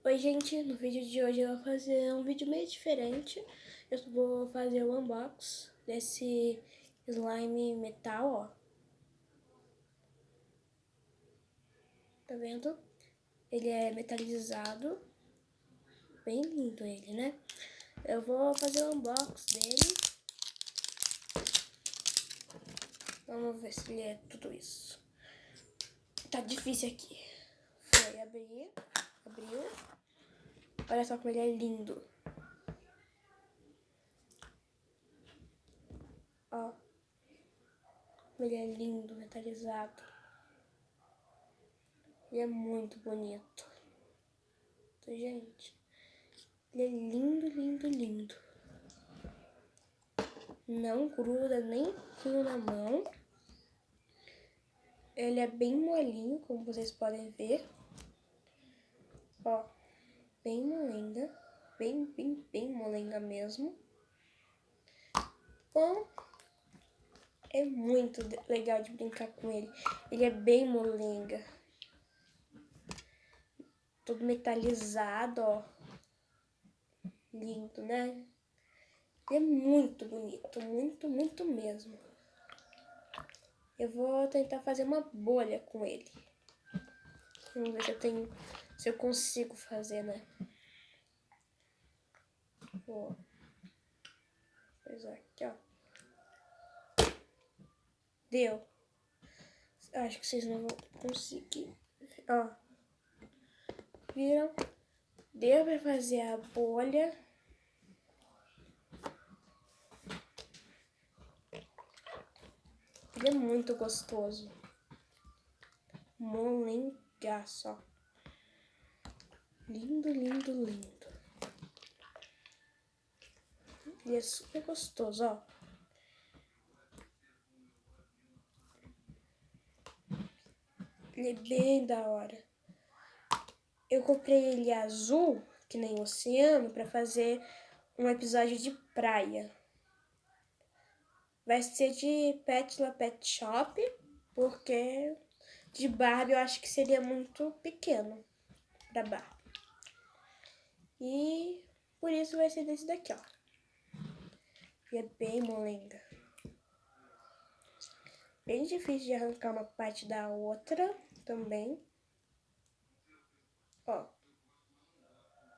Oi gente, no vídeo de hoje eu vou fazer um vídeo meio diferente. Eu vou fazer o unboxing desse slime metal, ó. Tá vendo? Ele é metalizado. Bem lindo ele, né? Eu vou fazer o unboxing dele. Vamos ver se ele é tudo isso. Tá difícil aqui. Foi abrir. Abriu. Olha só como ele é lindo. Ó. Ele é lindo, metalizado. Ele é muito bonito. Gente, ele é lindo, lindo, lindo. Não gruda nem fio na mão. Ele é bem molinho, como vocês podem ver. Ó, bem molenga. Bem molenga mesmo. Bom, é muito legal de brincar com ele. Ele é bem molenga. Todo metalizado, ó. Lindo, né? Ele é muito bonito, muito mesmo. Eu vou tentar fazer uma bolha com ele. Vamos ver se eu consigo fazer, né? Ó. Pois é, aqui, ó. Deu. Acho que vocês não vão conseguir. Ó. Viram? Deu pra fazer a bolha. Ele é muito gostoso. Molengaço, ó. Lindo, lindo, lindo. Ele é super gostoso, ó. Ele é bem da hora. Eu comprei ele azul, que nem oceano, pra fazer um episódio de praia. Vai ser de Pétala Pet Shop, porque de Barbie eu acho que seria muito pequeno pra Barbie. E por isso vai ser desse daqui, ó. E é bem molenga. Bem difícil de arrancar uma parte da outra também. Ó.